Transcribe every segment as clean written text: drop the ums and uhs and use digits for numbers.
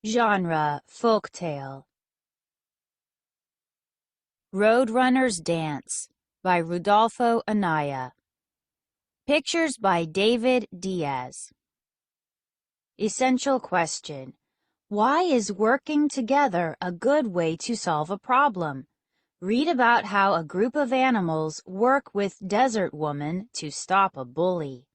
Genre: folktale. Roadrunner's Dance by Rudolfo Anaya. Pictures by David Diaz. Essential question: why is working together a good way to solve a problem? Read about how a group of animals work with Desert Woman to stop a bully.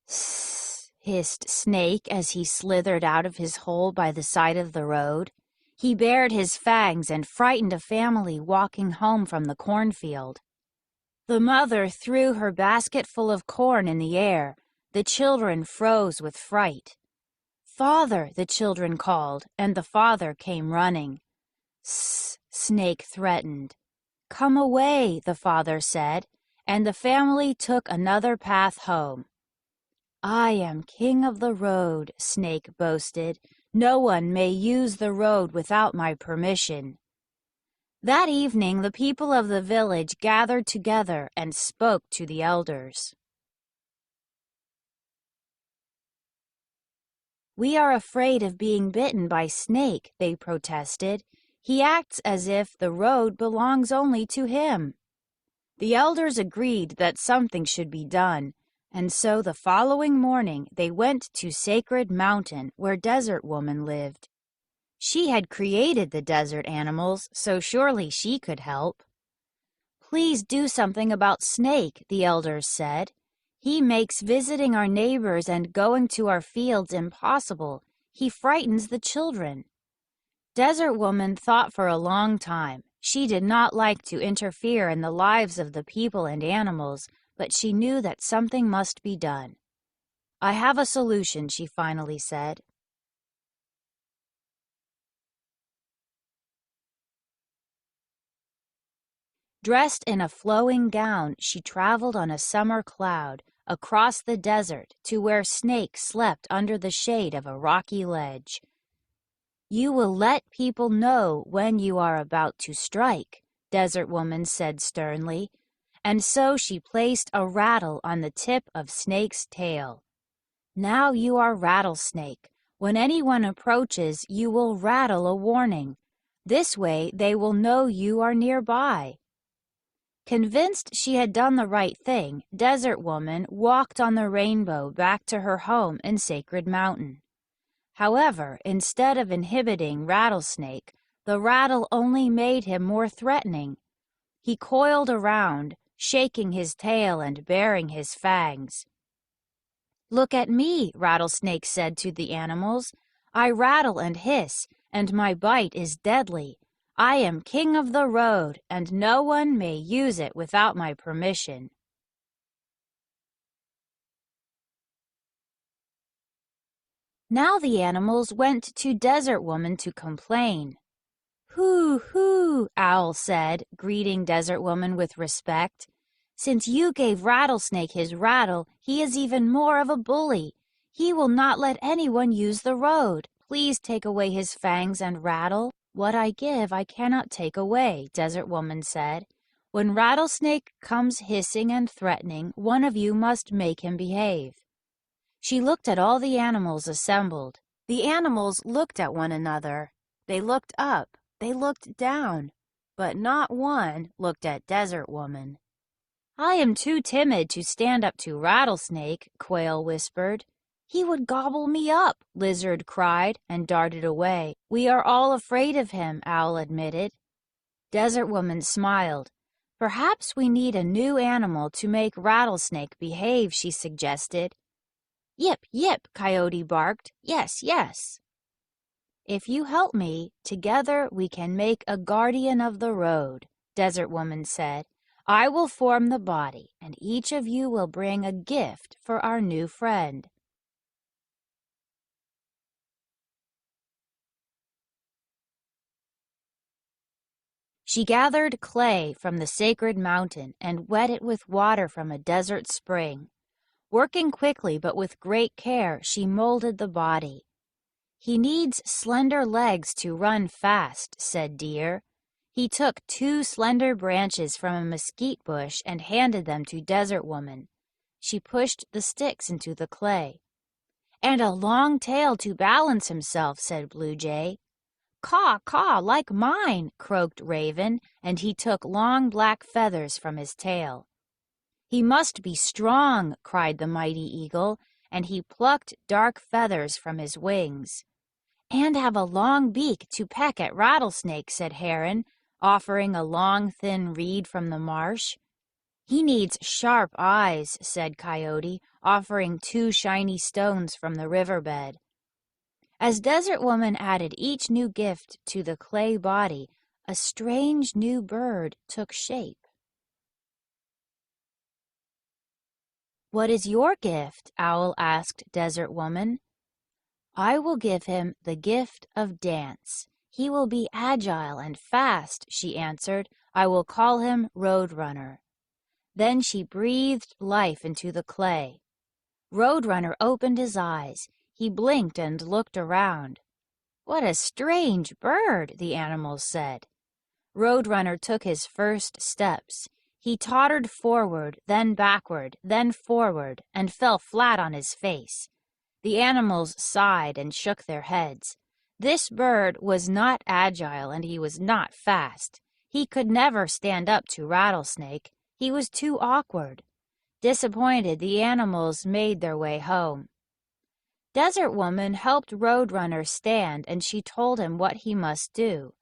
"Sss," hissed Snake as he slithered out of his hole by the side of the road. He bared his fangs and frightened a family walking home from the cornfield. The mother threw her basket full of corn in the air. The children froze with fright. "Father," the children called, and the father came running. "Sss," Snake threatened. "Come away," the father said, and the family took another path home. "I am king of the road," Snake boasted. "No one may use the road without my permission." That evening, the people of the village gathered together and spoke to the elders. "We are afraid of being bitten by Snake," they protested. "He acts as if the road belongs only to him." The elders agreed that something should be done, and so the following morning they went to Sacred Mountain where Desert Woman lived. She had created the desert animals, so surely she could help. "Please do something about Snake," the elders said. "He makes visiting our neighbors and going to our fields impossible. He frightens the children." Desert Woman thought for a long time. She did not like to interfere in the lives of the people and animals, but she knew that something must be done. "I have a solution," she finally said. Dressed in a flowing gown, she traveled on a summer cloud across the desert to where Snake slept under the shade of a rocky ledge. "You will let people know when you are about to strike," Desert Woman said sternly, and so she placed a rattle on the tip of Snake's tail. "Now you are Rattlesnake. When anyone approaches, you will rattle a warning. This way they will know you are nearby." Convinced she had done the right thing, Desert Woman walked on the rainbow back to her home in Sacred Mountain. However, instead of inhibiting Rattlesnake, the rattle only made him more threatening. He coiled around, shaking his tail and baring his fangs. "Look at me," Rattlesnake said to the animals. "I rattle and hiss, and my bite is deadly. I am king of the road, and no one may use it without my permission." Now the animals went to Desert Woman to complain. "Hoo, hoo," Owl said, greeting Desert Woman with respect. "Since you gave Rattlesnake his rattle, he is even more of a bully. He will not let anyone use the road. Please take away his fangs and rattle." "What I give I cannot take away," Desert Woman said. "When Rattlesnake comes hissing and threatening, one of you must make him behave." She looked at all the animals assembled. The animals looked at one another. They looked up. They looked down. But not one looked at Desert Woman. "I am too timid to stand up to Rattlesnake," Quail whispered. "He would gobble me up," Lizard cried and darted away. "We are all afraid of him," Owl admitted. Desert Woman smiled. "Perhaps we need a new animal to make Rattlesnake behave," she suggested. "Yip, yip," Coyote barked. "Yes, yes." "If you help me, together we can make a guardian of the road," Desert Woman said. "I will form the body, and each of you will bring a gift for our new friend." She gathered clay from the sacred mountain and wet it with water from a desert spring. Working quickly but with great care, she molded the body. "He needs slender legs to run fast," said Deer. He took 2 slender branches from a mesquite bush and handed them to Desert Woman. she pushed the sticks into the clay. "And a long tail to balance himself," said Blue Jay. "Caw, caw, like mine," croaked Raven, and he took long black feathers from his tail. "He must be strong," cried the mighty eagle, and he plucked dark feathers from his wings. "And have a long beak to peck at Rattlesnake," said Heron, offering a long thin reed from the marsh. "He needs sharp eyes," said Coyote, offering 2 shiny stones from the riverbed. As Desert Woman added each new gift to the clay body, a strange new bird took shape. "What is your gift?" Owl asked Desert Woman. "I will give him the gift of dance. He will be agile and fast," she answered. "I will call him Roadrunner." Then she breathed life into the clay. Roadrunner opened his eyes. He blinked and looked around. "What a strange bird," the animals said. Roadrunner took his first steps. He tottered forward, then backward, then forward, and fell flat on his face. The animals sighed and shook their heads. This bird was not agile and he was not fast. He could never stand up to Rattlesnake. He was too awkward. Disappointed, the animals made their way home. Desert Woman helped Roadrunner stand, and she told him what he must do.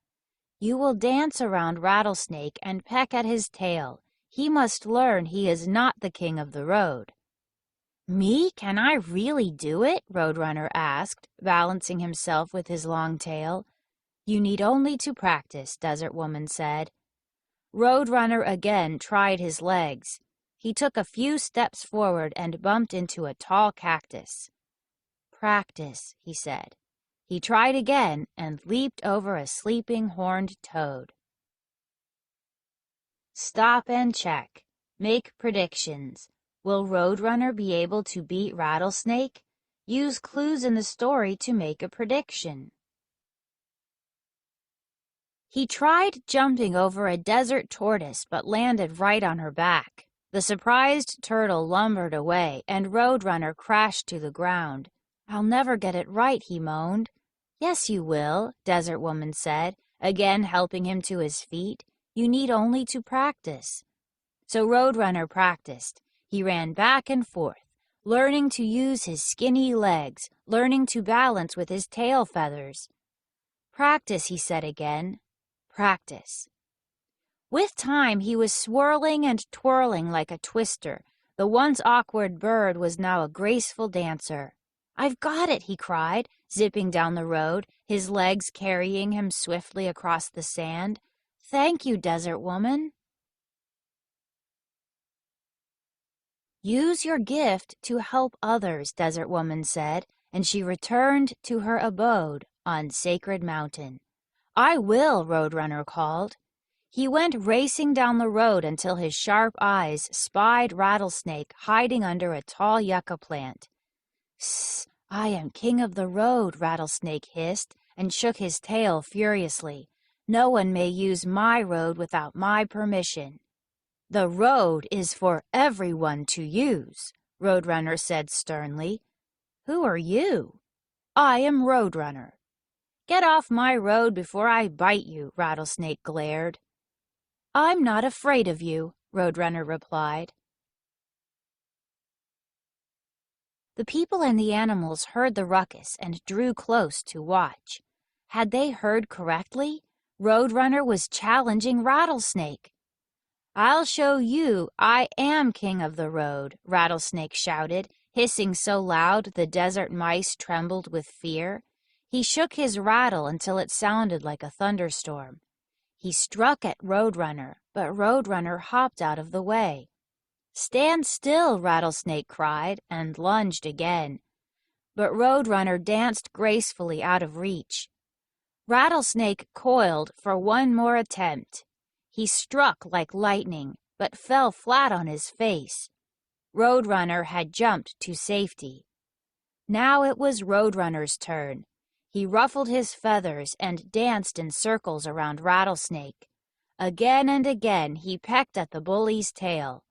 "You will dance around Rattlesnake and peck at his tail. He must learn he is not the king of the road." "Me? Can I really do it?" Roadrunner asked, balancing himself with his long tail. "You need only to practice," Desert Woman said. Roadrunner again tried his legs. He took a few steps forward and bumped into a tall cactus. "Practice," he said. He tried again and leaped over a sleeping horned toad. Stop and check. Make predictions. Will Roadrunner be able to beat Rattlesnake? Use clues in the story to make a prediction. He tried jumping over a desert tortoise but landed right on her back. The surprised turtle lumbered away and Roadrunner crashed to the ground. "I'll never get it right," he moaned. "Yes, you will," Desert Woman said, again helping him to his feet. "You need only to practice." So Roadrunner practiced. He ran back and forth, learning to use his skinny legs, learning to balance with his tail feathers. "Practice," he said again. "Practice." With time, he was swirling and twirling like a twister. The once awkward bird was now a graceful dancer. "I've got it," he cried, zipping down the road, his legs carrying him swiftly across the sand. "Thank you, Desert Woman." "Use your gift to help others," Desert Woman said, and she returned to her abode on Sacred Mountain. "I will," Roadrunner called. He went racing down the road until his sharp eyes spied Rattlesnake hiding under a tall yucca plant. "Sss, I am king of the road," Rattlesnake hissed and shook his tail furiously. "No one may use my road without my permission." "The road is for everyone to use," Roadrunner said sternly. "Who are you?" "I am Roadrunner." "Get off my road before I bite you," Rattlesnake glared. "I'm not afraid of you," Roadrunner replied. The people and the animals heard the ruckus and drew close to watch. Had they heard correctly? Roadrunner was challenging Rattlesnake. "I'll show you I am king of the road," Rattlesnake shouted, hissing so loud the desert mice trembled with fear. He shook his rattle until it sounded like a thunderstorm. He struck at Roadrunner, but Roadrunner hopped out of the way. "Stand still," Rattlesnake cried, and lunged again. But Roadrunner danced gracefully out of reach. Rattlesnake coiled for one more attempt. He struck like lightning, but fell flat on his face. Roadrunner had jumped to safety. Now it was Roadrunner's turn. He ruffled his feathers and danced in circles around Rattlesnake. Again and again he pecked at the bully's tail.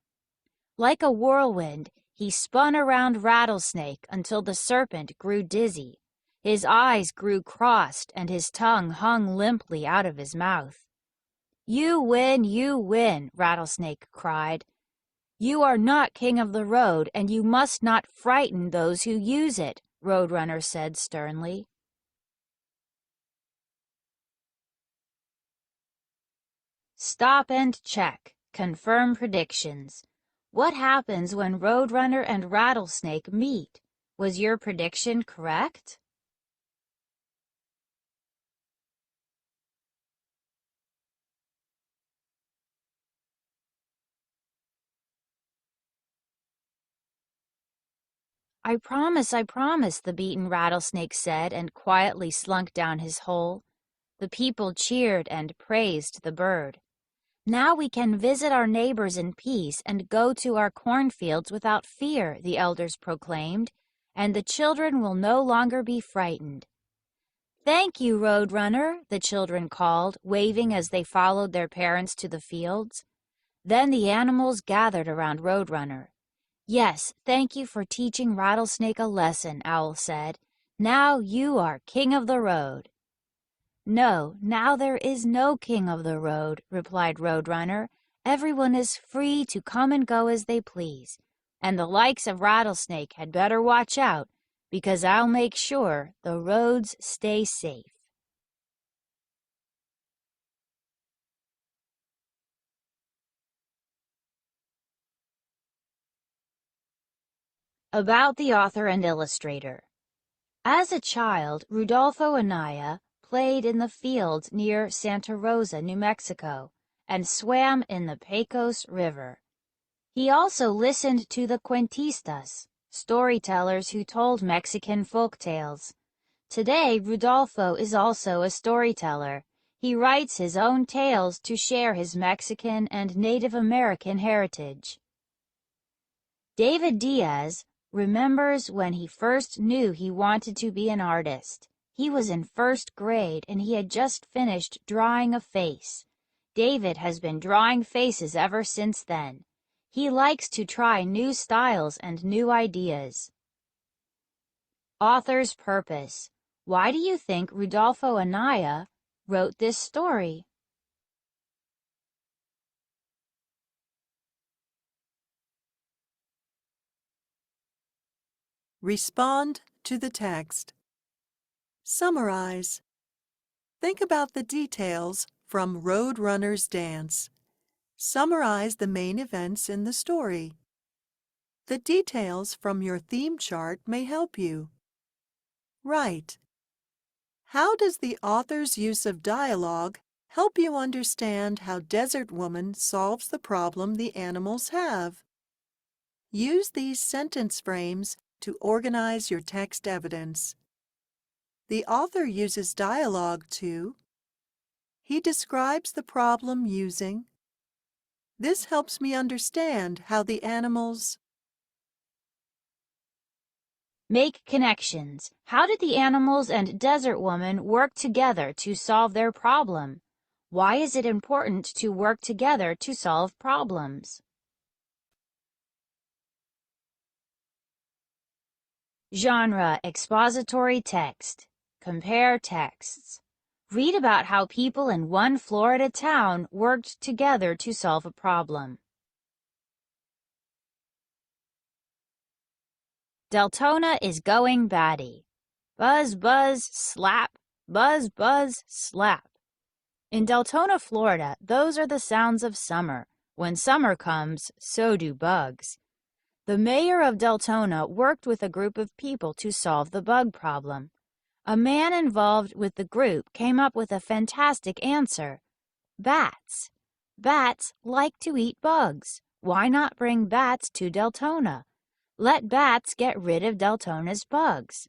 Like a whirlwind, He spun around Rattlesnake until the serpent grew dizzy. His eyes grew crossed and his tongue hung limply out of his mouth. You win, Rattlesnake cried. You are not king of the road, and you must not frighten those who use it, Roadrunner said sternly. Stop and check. Confirm predictions. What happens when Roadrunner and Rattlesnake meet? Was your prediction correct? I promise, the beaten Rattlesnake said and quietly slunk down his hole. The people cheered and praised the bird. Now we can visit our neighbors in peace and go to our cornfields without fear, the elders proclaimed, and the children will no longer be frightened. Thank you, Roadrunner, the children called, waving as they followed their parents to the fields. Then the animals gathered around Roadrunner. Yes, thank you for teaching Rattlesnake a lesson, Owl said. Now you are king of the road. No, now there is no king of the road, replied Roadrunner. Everyone is free to come and go as they please, and the likes of Rattlesnake had better watch out, because I'll make sure the roads stay safe. About the author and illustrator. As a child, Rudolfo Anaya played in the fields near Santa Rosa, New Mexico, and swam in the Pecos River. He also listened to the cuentistas, storytellers who told Mexican folk tales. Today, Rudolfo is also a storyteller. He writes his own tales to share his Mexican and Native American heritage. David Diaz remembers when he first knew he wanted to be an artist. He was in first grade and he had just finished drawing a face. David has been drawing faces ever since then. He likes to try new styles and new ideas. Author's purpose. Why do you think Rudolfo Anaya wrote this story? Respond to the text. Summarize. Think about the details from Roadrunner's dance. Summarize the main events in the story. The details from your theme chart may help you. Write. How does the author's use of dialogue help you understand how Desert Woman solves the problem the animals have? Use these sentence frames to organize your text evidence. The author uses dialogue to. He describes the problem using. This helps me understand how the animals. Make connections. How did the animals and Desert Woman work together to solve their problem? Why is it important to work together to solve problems? Genre: expository text. Compare texts. Read about how people in one Florida town worked together to solve a problem. Deltona is going batty. Buzz, buzz, slap. Buzz, buzz, slap. In Deltona, Florida, those are the sounds of summer. When summer comes, so do bugs. The mayor of Deltona worked with a group of people to solve the bug problem. A man involved with the group came up with a fantastic answer. Bats. Bats like to eat bugs. Why not bring bats to Deltona? Let bats get rid of Deltona's bugs.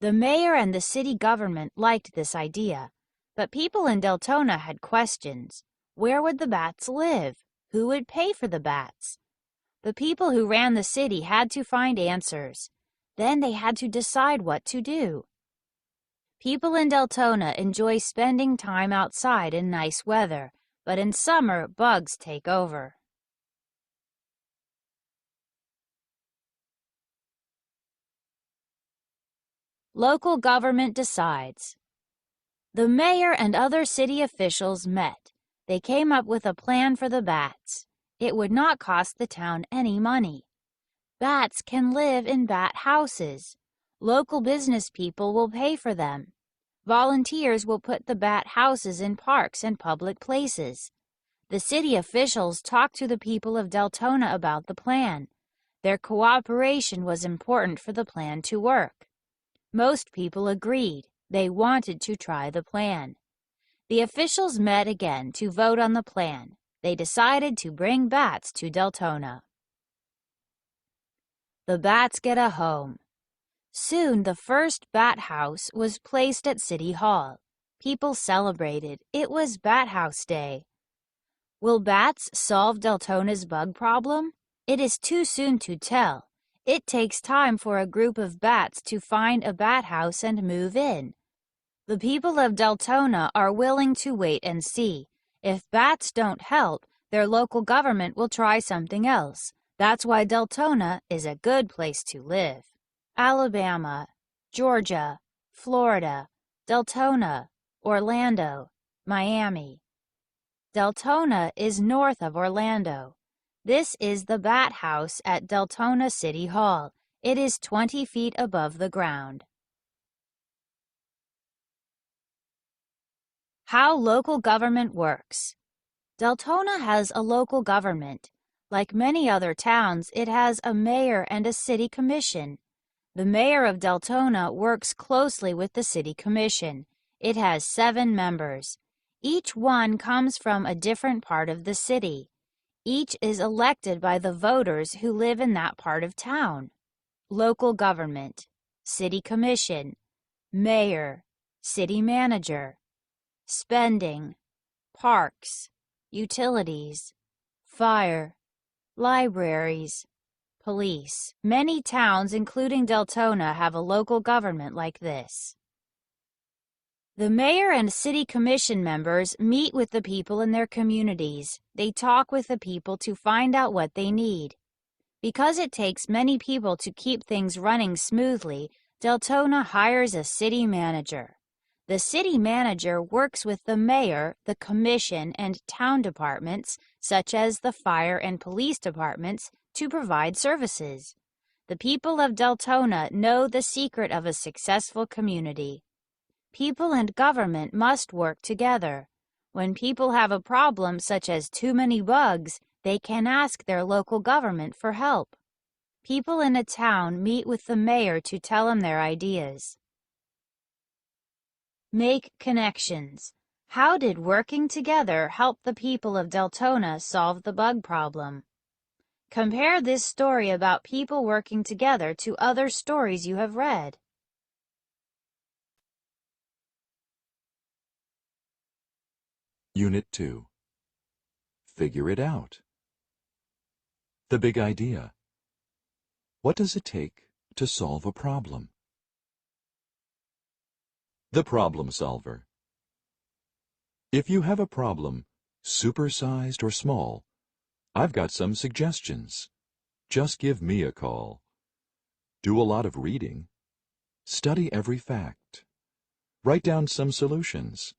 The mayor and the city government liked this idea, but people in Deltona had questions. Where would the bats live? Who would pay for the bats? The people who ran the city had to find answers. Then they had to decide what to do. People in Deltona enjoy spending time outside in nice weather, but in summer, bugs take over. Local government decides. The mayor and other city officials met. They came up with a plan for the bats. It would not cost the town any money. Bats can live in bat houses. Local business people will pay for them. Volunteers will put the bat houses in parks and public places. The city officials talked to the people of Deltona about the plan. Their cooperation was important for the plan to work. Most people agreed. They wanted to try the plan. The officials met again to vote on the plan. They decided to bring bats to Deltona. The bats get a home. Soon the first bat house was placed at City Hall. People celebrated. It was Bat House Day. Will bats solve Deltona's bug problem? It is too soon to tell. It takes time for a group of bats to find a bat house and move in. The people of Deltona are willing to wait and see. If bats don't help, their local government will try something else. That's why Deltona is a good place to live. Alabama, Georgia, Florida, Deltona, Orlando, Miami. Deltona is north of Orlando. This is the Bat House at Deltona City Hall. It is 20 feet above the ground. How local government works. Deltona has a local government. Like many other towns, it has a mayor and a city commission. The mayor of Deltona works closely with the city commission. It has 7 members. Each one comes from a different part of the city. Each is elected by the voters who live in that part of town. Local government, city commission, mayor, city manager. Spending, parks, utilities, fire, libraries, police. Many towns, including Deltona, have a local government like this. The mayor and city commission members meet with the people in their communities. They talk with the people to find out what they need. Because it takes many people to keep things running smoothly, Deltona hires a city manager. The city manager works with the mayor, the commission, and town departments, such as the fire and police departments, to provide services. The people of Deltona know the secret of a successful community. People and government must work together. When people have a problem such as too many bugs, they can ask their local government for help. People in a town meet with the mayor to tell him their ideas. Make connections. How did working together help the people of Deltona solve the bug problem? Compare this story about people working together to other stories you have read. Unit 2. Figure it out. The big idea. What does it take to solve a problem? The problem solver. If you have a problem, supersized or small, I've got some suggestions. Just give me a call. Do a lot of reading. Study every fact. Write down some solutions.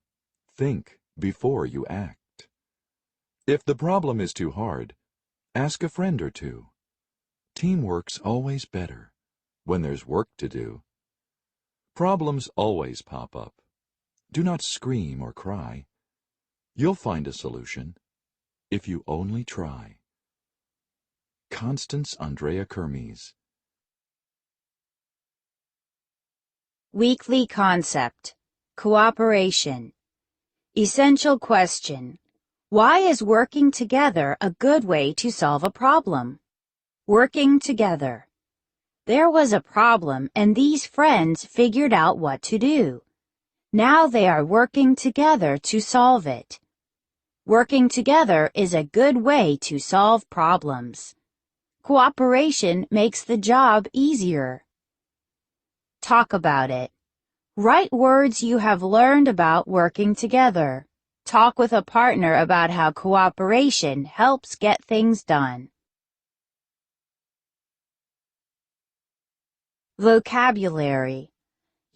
Think before you act. If the problem is too hard, ask a friend or two. Teamwork's always better when there's work to do. Problems always pop up. Do not scream or cry. You'll find a solution if you only try. Constance Andrea Kermes. Weekly concept. Cooperation. Essential question. Why is working together a good way to solve a problem? Working together. There was a problem and these friends figured out what to do. Now they are working together to solve it. Working together is a good way to solve problems. Cooperation makes the job easier. Talk about it. Write words you have learned about working together. Talk with a partner about how cooperation helps get things done. Vocabulary.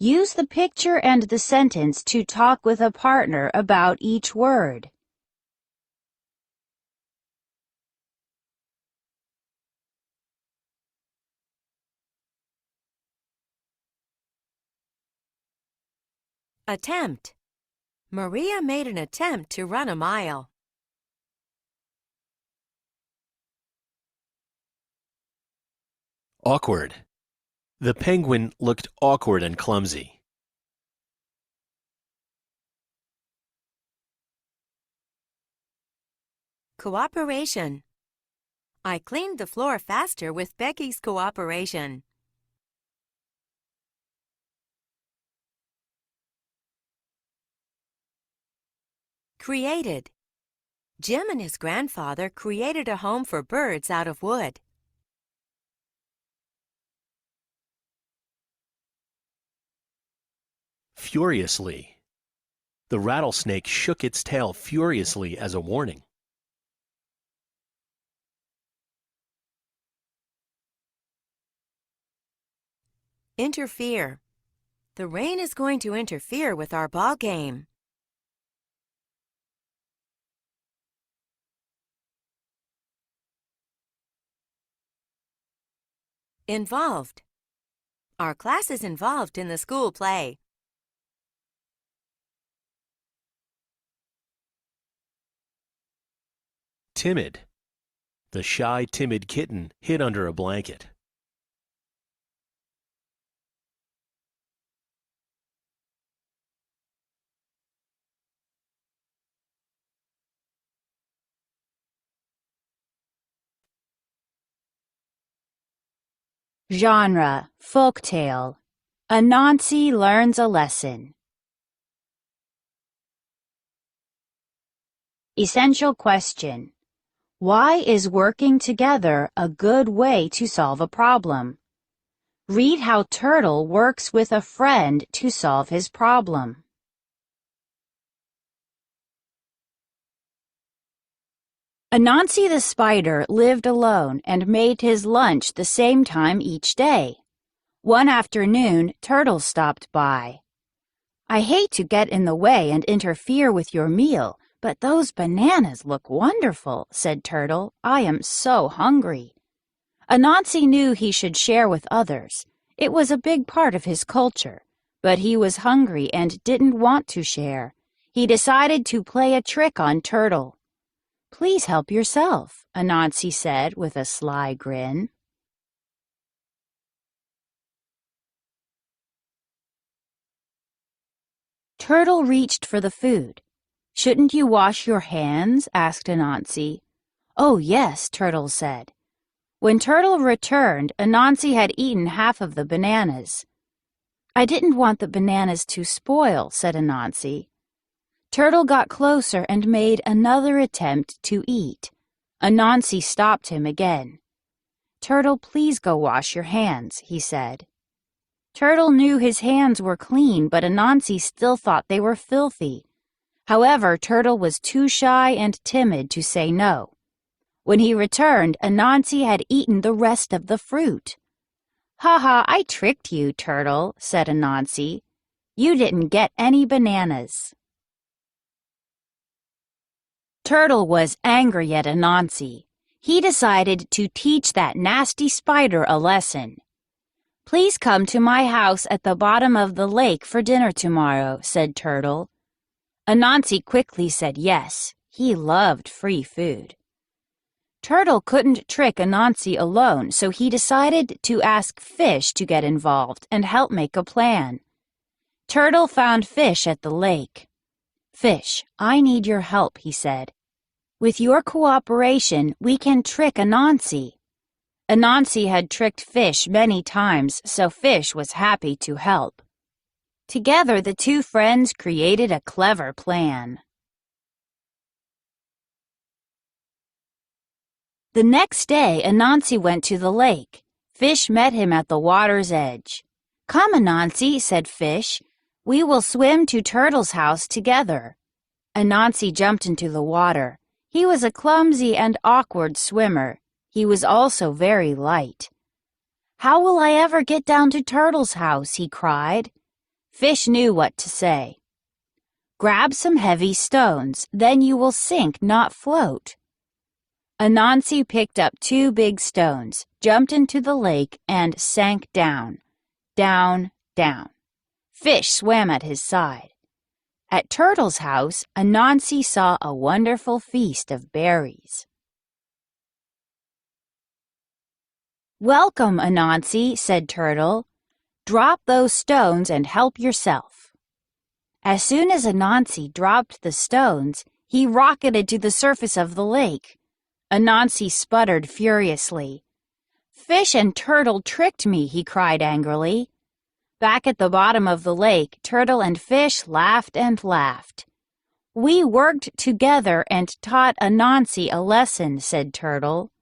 Use the picture and the sentence to talk with a partner about each word. Attempt. Maria made an attempt to run a mile. Awkward. The penguin looked awkward and clumsy. Cooperation. I cleaned the floor faster with Becky's cooperation. Created. Jim and his grandfather created a home for birds out of wood. Furiously. The rattlesnake shook its tail furiously as a warning. Interfere. The rain is going to interfere with our ball game. Involved. Our class is involved in the school play. Timid. The shy, timid kitten hid under a blanket. Genre, folktale. Anansi learns a lesson. Essential question. Why is working together a good way to solve a problem? Read how Turtle works with a friend to solve his problem. Anansi the spider lived alone and made his lunch the same time each day. One afternoon, Turtle stopped by. "I hate to get in the way and interfere with your meal, but those bananas look wonderful," said Turtle. "I am so hungry." Anansi knew he should share with others. It was a big part of his culture. But he was hungry and didn't want to share. He decided to play a trick on Turtle. "Please help yourself," Anansi said with a sly grin. Turtle reached for the food. "Shouldn't you wash your hands?" asked Anansi. "Oh, yes," Turtle said. When Turtle returned, Anansi had eaten half of the bananas. "I didn't want the bananas to spoil," said Anansi. Turtle got closer and made another attempt to eat. Anansi stopped him again. "Turtle, please go wash your hands," he said. Turtle knew his hands were clean, but Anansi still thought they were filthy. However, Turtle was too shy and timid to say no. When he returned, Anansi had eaten the rest of the fruit. "Ha ha, I tricked you, Turtle," said Anansi. "You didn't get any bananas." Turtle was angry at Anansi. He decided to teach that nasty spider a lesson. "Please come to my house at the bottom of the lake for dinner tomorrow," said Turtle. Anansi quickly said yes. He loved free food. Turtle couldn't trick Anansi alone, so he decided to ask Fish to get involved and help make a plan. Turtle found Fish at the lake. "Fish, I need your help," he said. "With your cooperation, we can trick Anansi." Anansi had tricked Fish many times, so Fish was happy to help. Together, the two friends created a clever plan. The next day, Anansi went to the lake. Fish met him at the water's edge. "Come, Anansi," said Fish. "We will swim to Turtle's house together." Anansi jumped into the water. He was a clumsy and awkward swimmer. He was also very light. "How will I ever get down to Turtle's house?" he cried. Fish knew what to say. Grab some heavy stones, then you will sink, not float. Anansi picked up 2 big stones, jumped into the lake, and sank down, down, down. Fish swam at his side. At Turtle's house, Anansi saw a wonderful feast of berries. "Welcome, Anansi," said Turtle. "Drop those stones and help yourself." As soon as Anansi dropped the stones, he rocketed to the surface of the lake. Anansi sputtered furiously. "Fish and Turtle tricked me," he cried angrily. Back at the bottom of the lake, Turtle and Fish laughed and laughed. "We worked together and taught Anansi a lesson," said Turtle.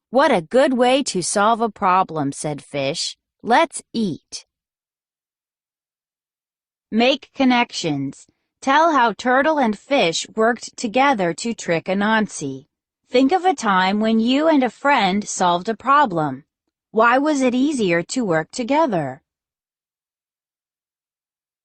"What a good way to solve a problem," said Fish. "Let's eat." Make connections. Tell how Turtle and Fish worked together to trick Anansi. Think of a time when you and a friend solved a problem. Why was it easier to work together?